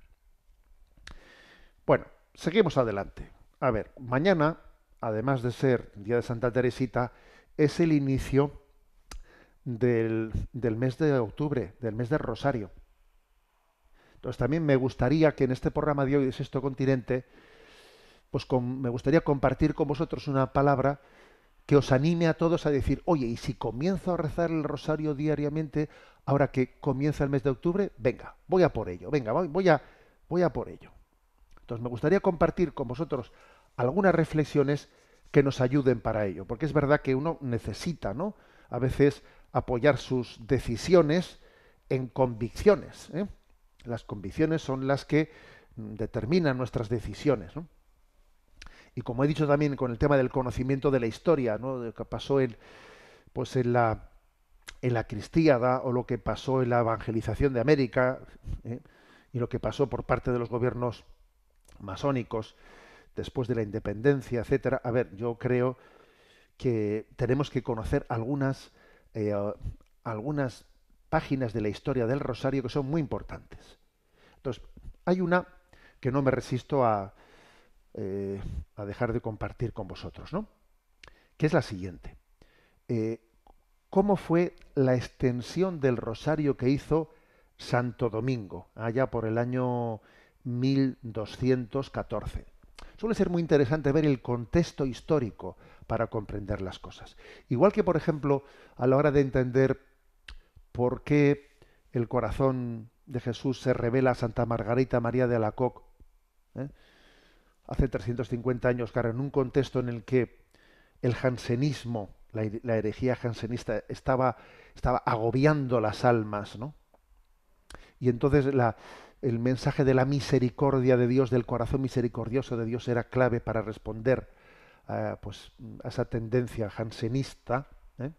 Bueno, seguimos adelante. A ver, mañana, además de ser el día de Santa Teresita, es el inicio del mes de octubre, del mes del Rosario. Entonces también me gustaría que en este programa de hoy de Sexto Continente, pues me gustaría compartir con vosotros una palabra que os anime a todos a decir, oye, y si comienzo a rezar el rosario diariamente, ahora que comienza el mes de octubre, venga, voy a por ello, venga, voy a por ello. Entonces me gustaría compartir con vosotros algunas reflexiones que nos ayuden para ello, porque es verdad que uno necesita, ¿no?, a veces apoyar sus decisiones en convicciones, ¿eh? Las convicciones son las que determinan nuestras decisiones, ¿no? Y como he dicho también con el tema del conocimiento de la historia, ¿no?, de lo que pasó pues en la cristiada, o lo que pasó en la evangelización de América, ¿eh?, y lo que pasó por parte de los gobiernos masónicos después de la independencia, etcétera. A ver, yo creo que tenemos que conocer eh, algunas páginas de la historia del Rosario que son muy importantes. Entonces, hay una que no me resisto a dejar de compartir con vosotros, ¿no?, que es la siguiente. Eh, ¿Cómo fue la extensión del Rosario que hizo Santo Domingo, allá por el año 1214? Suele ser muy interesante ver el contexto histórico para comprender las cosas. Igual que, por ejemplo, a la hora de entender por qué el corazón de Jesús se revela a Santa Margarita María de Alacoque, ¿eh?, hace 350 años, claro, en un contexto en el que el jansenismo, la herejía jansenista, estaba agobiando las almas, ¿no? Y entonces el mensaje de la misericordia de Dios, del corazón misericordioso de Dios, era clave para responder pues, a esa tendencia jansenista, ¿eh?,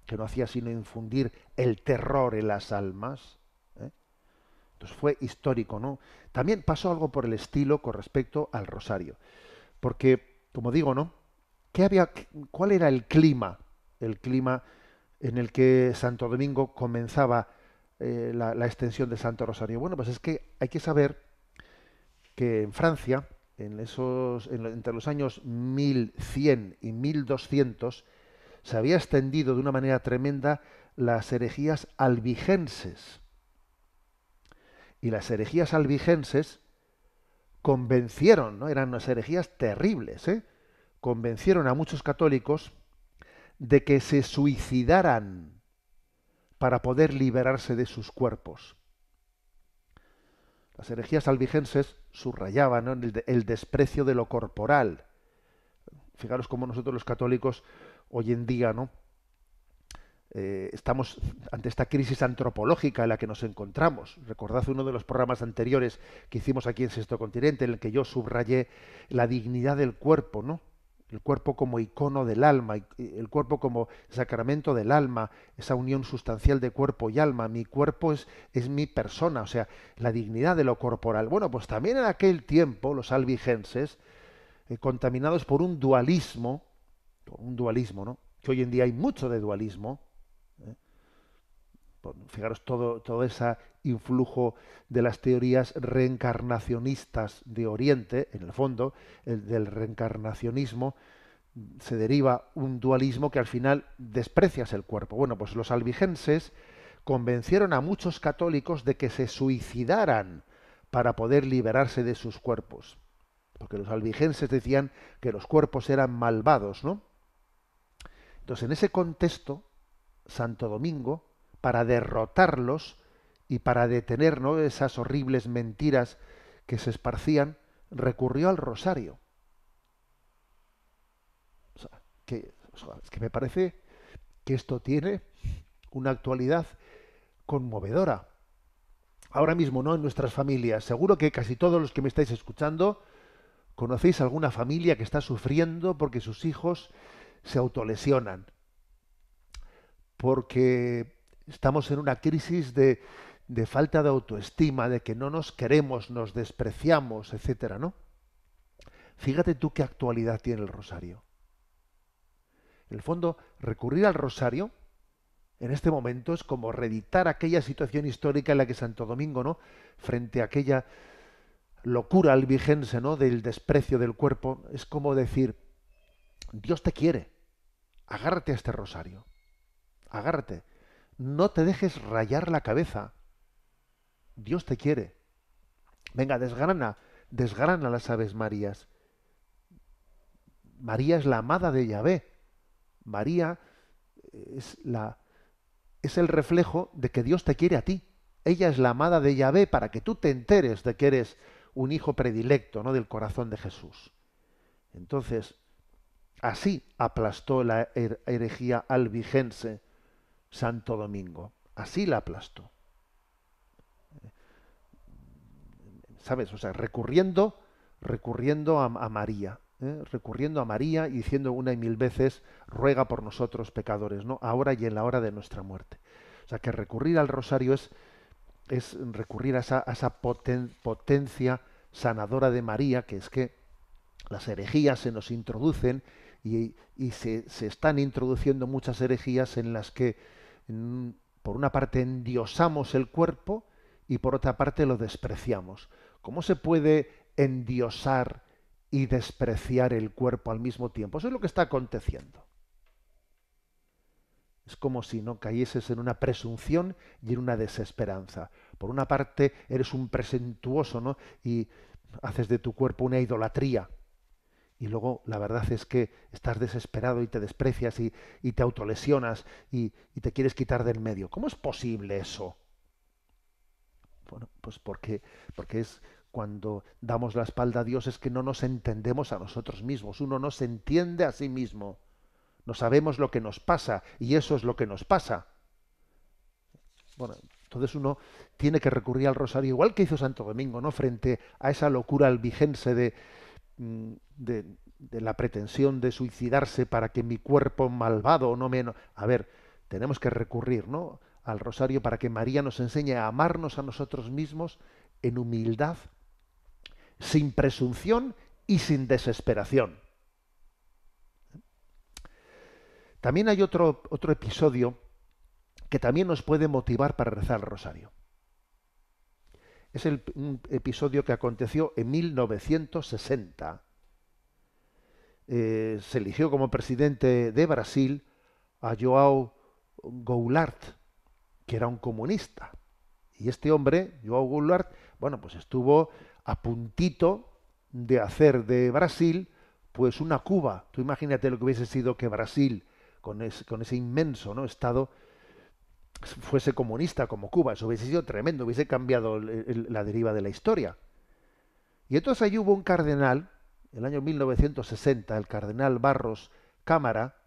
que no hacía sino infundir el terror en las almas, ¿eh? Entonces fue histórico, ¿no? También pasó algo por el estilo con respecto al Rosario, porque, como digo, ¿no?, ¿cuál era el clima? El clima en el que Santo Domingo comenzaba la extensión de Santo Rosario. Bueno, pues es que hay que saber que en Francia, entre los años 1100 y 1200, se había extendido de una manera tremenda las herejías albigenses. Y las herejías albigenses convencieron, ¿no?, eran unas herejías terribles, ¿eh?, convencieron a muchos católicos de que se suicidaran para poder liberarse de sus cuerpos. Las herejías albigenses subrayaban, ¿no?, el desprecio de lo corporal. Fijaros cómo nosotros los católicos hoy en día, ¿no?, estamos ante esta crisis antropológica en la que nos encontramos. Recordad uno de los programas anteriores que hicimos aquí en Sexto Continente, en el que yo subrayé la dignidad del cuerpo, ¿no? El cuerpo como icono del alma, el cuerpo como sacramento del alma, esa unión sustancial de cuerpo y alma. Mi cuerpo es mi persona, o sea, la dignidad de lo corporal. Bueno, pues también en aquel tiempo los albigenses, contaminados por un dualismo, ¿no?, que hoy en día hay mucho de dualismo, ¿eh? Fijaros todo ese influjo de las teorías reencarnacionistas de Oriente, en el fondo, del reencarnacionismo, se deriva un dualismo que al final desprecias el cuerpo. Bueno, pues los albigenses convencieron a muchos católicos de que se suicidaran para poder liberarse de sus cuerpos. Porque los albigenses decían que los cuerpos eran malvados, ¿no? Entonces, en ese contexto, Santo Domingo, para derrotarlos y para detener, ¿no?, esas horribles mentiras que se esparcían, recurrió al rosario. O sea, es que me parece que esto tiene una actualidad conmovedora. Ahora mismo, ¿no?, en nuestras familias, seguro que casi todos los que me estáis escuchando conocéis alguna familia que está sufriendo porque sus hijos se autolesionan, porque estamos en una crisis de falta de autoestima, de que no nos queremos, nos despreciamos, etcétera, ¿no? Fíjate tú qué actualidad tiene el rosario. En el fondo, recurrir al rosario en este momento es como reeditar aquella situación histórica en la que Santo Domingo, ¿no?, frente a locura albigense, ¿no?, del desprecio del cuerpo, es como decir, Dios te quiere, agárrate a este rosario, agárrate, no te dejes rayar la cabeza, Dios te quiere. Venga, desgrana las Aves Marías. María es la amada de Yahvé. María es el reflejo de que Dios te quiere a ti. Ella es la amada de Yahvé para que tú te enteres de que eres un hijo predilecto, ¿no?, del corazón de Jesús. Entonces, así aplastó la herejía albigense Santo Domingo. Así la aplastó. ¿Sabes? O sea, recurriendo a María. Recurriendo a María y diciendo una y mil veces, ruega por nosotros pecadores, ¿no?, ahora y en la hora de nuestra muerte. O sea, que recurrir al rosario es recurrir a esa potencia sanadora de María, que es que las herejías se nos introducen y se están introduciendo muchas herejías en las que, por una parte, endiosamos el cuerpo y por otra parte lo despreciamos. ¿Cómo se puede endiosar y despreciar el cuerpo al mismo tiempo? Eso es lo que está aconteciendo. Es como si no cayeses en una presunción y en una desesperanza. Por una parte, eres un presuntuoso, ¿no?, y haces de tu cuerpo una idolatría. Y luego la verdad es que estás desesperado y te desprecias y te autolesionas y te quieres quitar del medio. ¿Cómo es posible eso? Bueno, pues porque es cuando damos la espalda a Dios, es que no nos entendemos a nosotros mismos. Uno no se entiende a sí mismo. No sabemos lo que nos pasa y eso es lo que nos pasa. Bueno, entonces uno tiene que recurrir al rosario, igual que hizo Santo Domingo, ¿no?, frente a esa locura albigense de la pretensión de suicidarse para que mi cuerpo malvado no me... A ver, tenemos que recurrir, ¿no?, al rosario para que María nos enseñe a amarnos a nosotros mismos en humildad, sin presunción y sin desesperación. También hay otro episodio que también nos puede motivar para rezar el rosario. Es un episodio que aconteció en 1960. Se eligió como presidente de Brasil a João Goulart, que era un comunista. Y este hombre, João Goulart, bueno, pues estuvo a puntito de hacer de Brasil pues una Cuba. Tú imagínate lo que hubiese sido que Brasil, con ese inmenso, ¿no?, Estado, fuese comunista como Cuba. Eso hubiese sido tremendo, hubiese cambiado la deriva de la historia. Y entonces allí hubo un cardenal, en el año 1960, el cardenal Barros Cámara,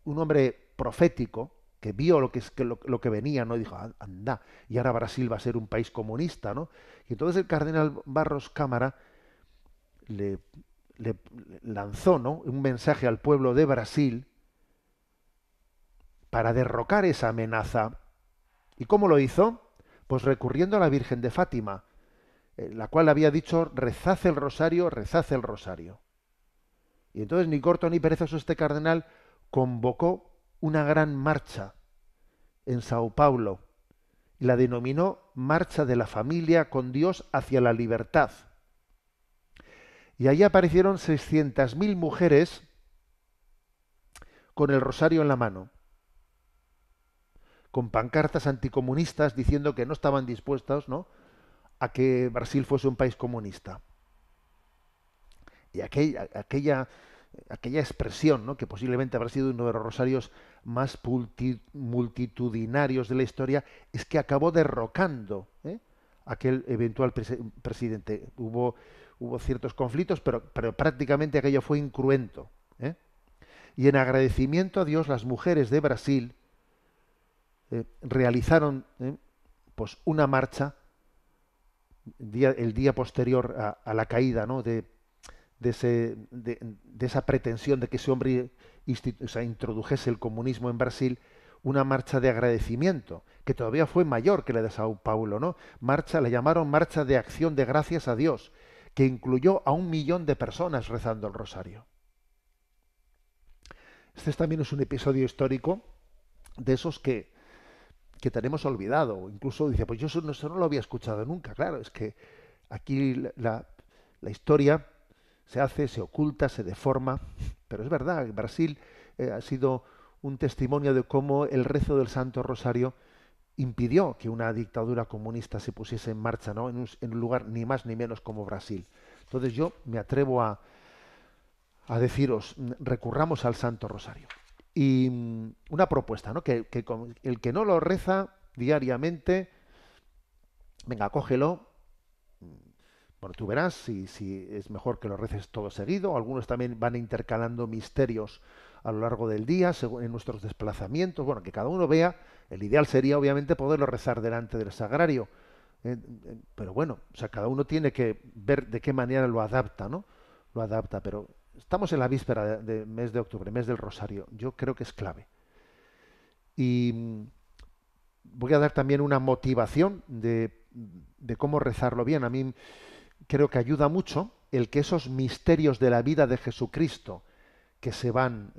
un hombre profético, que vio lo que venía, ¿no?, y dijo, anda, y ahora Brasil va a ser un país comunista, ¿no? Y entonces el cardenal Barros Cámara le lanzó, ¿no?, un mensaje al pueblo de Brasil para derrocar esa amenaza. ¿Y cómo lo hizo? Pues recurriendo a la Virgen de Fátima, la cual había dicho, rezad el rosario, rezad el rosario. Y entonces, ni corto ni perezoso, este cardenal convocó una gran marcha en Sao Paulo y la denominó Marcha de la Familia con Dios hacia la Libertad. Y allí aparecieron 600.000 mujeres con el rosario en la mano, con pancartas anticomunistas diciendo que no estaban dispuestos, ¿no?, a que Brasil fuese un país comunista. Y aquella expresión, ¿no?, que posiblemente habrá sido uno de los rosarios más multitudinarios de la historia, es que acabó derrocando aquel eventual presidente. Hubo ciertos conflictos, pero prácticamente aquello fue incruento. Y en agradecimiento a Dios, las mujeres de Brasil realizaron pues una marcha el día posterior a la caída, ¿no?, de esa pretensión de que ese hombre introdujese el comunismo en Brasil, una marcha de agradecimiento, que todavía fue mayor que la de Sao Paulo, ¿no? La llamaron Marcha de Acción de Gracias a Dios, que incluyó a 1 millón de personas rezando el rosario. Este también es un episodio histórico de esos que tenemos olvidado. Incluso dice, pues yo eso no lo había escuchado nunca. Claro, es que aquí La historia se hace, se oculta, se deforma, pero es verdad, Brasil ha sido un testimonio de cómo el rezo del Santo Rosario impidió que una dictadura comunista se pusiese en marcha, ¿no? En un lugar ni más ni menos como Brasil. Entonces yo me atrevo a deciros, recurramos al Santo Rosario. Y una propuesta, ¿no? El que no lo reza diariamente, venga, cógelo. Bueno, tú verás si es mejor que lo reces todo seguido. Algunos también van intercalando misterios a lo largo del día, según en nuestros desplazamientos. Bueno, que cada uno vea. El ideal sería, obviamente, poderlo rezar delante del sagrario. Pero bueno, o sea, cada uno tiene que ver de qué manera lo adapta, ¿no? Lo adapta, pero estamos en la víspera de mes de octubre, mes del Rosario. Yo creo que es clave. Y voy a dar también una motivación de cómo rezarlo bien. A mí creo que ayuda mucho el que esos misterios de la vida de Jesucristo que se van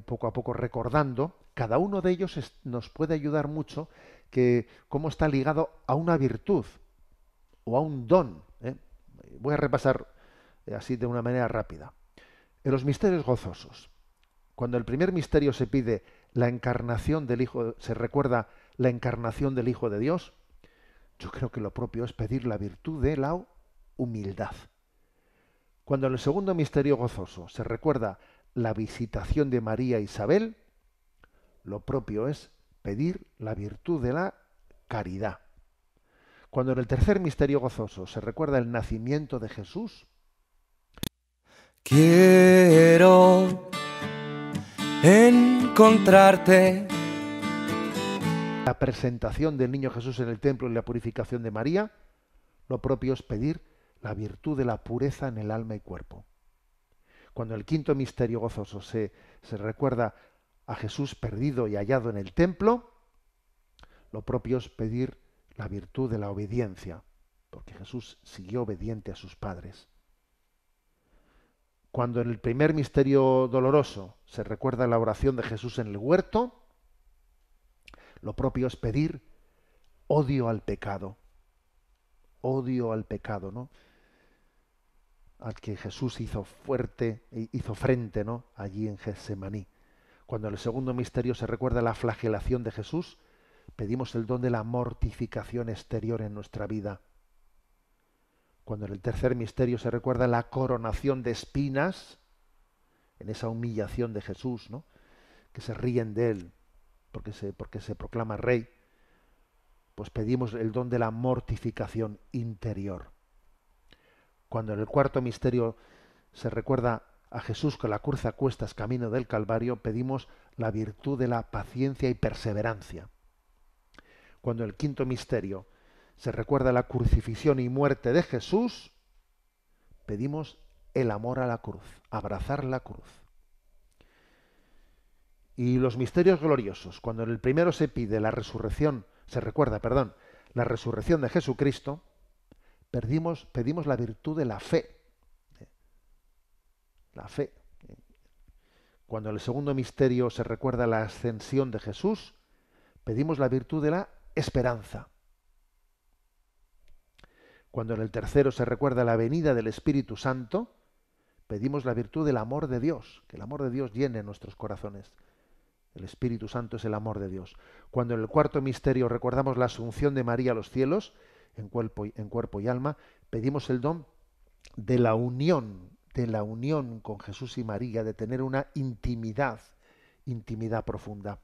poco a poco recordando, cada uno de ellos nos puede ayudar mucho que cómo está ligado a una virtud o a un don. Voy a repasar así de una manera rápida. En los misterios gozosos, cuando el primer misterio se pide la encarnación del Hijo, se recuerda la encarnación del Hijo de Dios, yo creo que lo propio es pedir la virtud de la humildad. Cuando en el segundo misterio gozoso se recuerda la visitación de María e Isabel, lo propio es pedir la virtud de la caridad. Cuando en el tercer misterio gozoso se recuerda el nacimiento de Jesús, quiero encontrarte. La presentación del niño Jesús en el templo y la purificación de María, lo propio es pedir la virtud de la pureza en el alma y cuerpo. Cuando el quinto misterio gozoso se recuerda a Jesús perdido y hallado en el templo, lo propio es pedir la virtud de la obediencia, porque Jesús siguió obediente a sus padres. Cuando en el primer misterio doloroso se recuerda la oración de Jesús en el huerto, lo propio es pedir odio al pecado, ¿no? Al que Jesús hizo frente, ¿no? Allí en Getsemaní. Cuando en el segundo misterio se recuerda la flagelación de Jesús, pedimos el don de la mortificación exterior en nuestra vida. Cuando en el tercer misterio se recuerda la coronación de espinas, en esa humillación de Jesús, ¿no? Que se ríen de él porque se proclama rey, pues pedimos el don de la mortificación interior. Cuando en el cuarto misterio se recuerda a Jesús con la cruz a cuestas camino del Calvario, pedimos la virtud de la paciencia y perseverancia. Cuando en el quinto misterio se recuerda la crucifixión y muerte de Jesús, pedimos el amor a la cruz, abrazar la cruz. Y los misterios gloriosos, cuando en el primero se pide la resurrección, la resurrección de Jesucristo, pedimos la virtud de la fe. La fe. Cuando en el segundo misterio se recuerda la ascensión de Jesús, pedimos la virtud de la esperanza. Cuando en el tercero se recuerda la venida del Espíritu Santo, pedimos la virtud del amor de Dios, que el amor de Dios llene nuestros corazones. El Espíritu Santo es el amor de Dios. Cuando en el cuarto misterio recordamos la asunción de María a los cielos, en cuerpo y alma, pedimos el don de la unión con Jesús y María, de tener una intimidad profunda.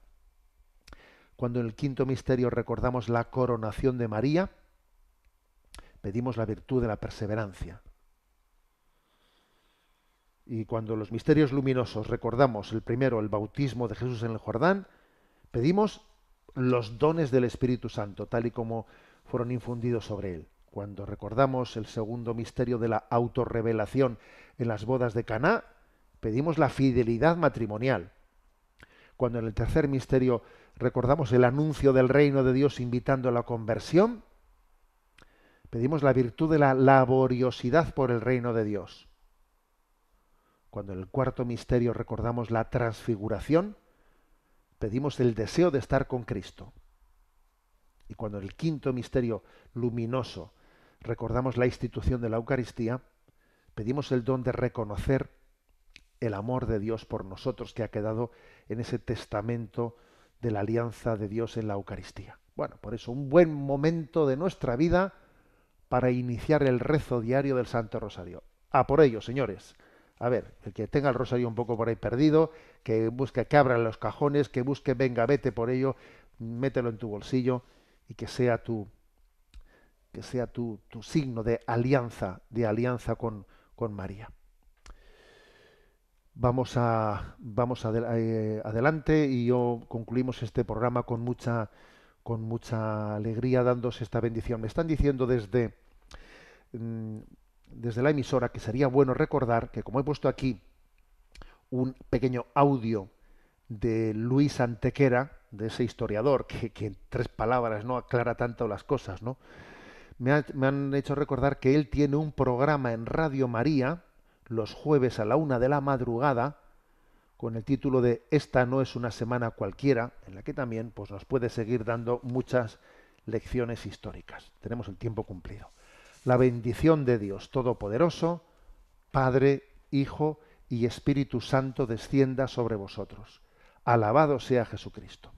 Cuando en el quinto misterio recordamos la coronación de María, pedimos la virtud de la perseverancia. Y cuando los misterios luminosos recordamos el primero, el bautismo de Jesús en el Jordán, pedimos los dones del Espíritu Santo, tal y como fueron infundidos sobre él. Cuando recordamos el segundo misterio de la autorrevelación en las bodas de Caná, pedimos la fidelidad matrimonial. Cuando en el tercer misterio recordamos el anuncio del reino de Dios invitando a la conversión, pedimos la virtud de la laboriosidad por el reino de Dios. Cuando en el cuarto misterio recordamos la transfiguración, pedimos el deseo de estar con Cristo. Y cuando en el quinto misterio luminoso recordamos la institución de la Eucaristía, pedimos el don de reconocer el amor de Dios por nosotros que ha quedado en ese testamento de la alianza de Dios en la Eucaristía. Bueno, por eso un buen momento de nuestra vida para iniciar el rezo diario del Santo Rosario. A por ello, señores. A ver, el que tenga el rosario un poco por ahí perdido, que busque, que abra los cajones, que busque, venga, vete por ello, mételo en tu bolsillo y que sea tu signo de alianza con María. Vamos adelante y concluimos este programa con mucha alegría dándose esta bendición. Me están diciendo desde la emisora que sería bueno recordar que, como he puesto aquí un pequeño audio de Luis Antequera, de ese historiador que en 3 palabras no aclara tanto las cosas, ¿no? Me han hecho recordar que él tiene un programa en Radio María los jueves a la 1 de la madrugada con el título de Esta no es una semana cualquiera, en la que también pues, nos puede seguir dando muchas lecciones históricas. Tenemos el tiempo cumplido. La bendición de Dios Todopoderoso, Padre, Hijo y Espíritu Santo descienda sobre vosotros. Alabado sea Jesucristo.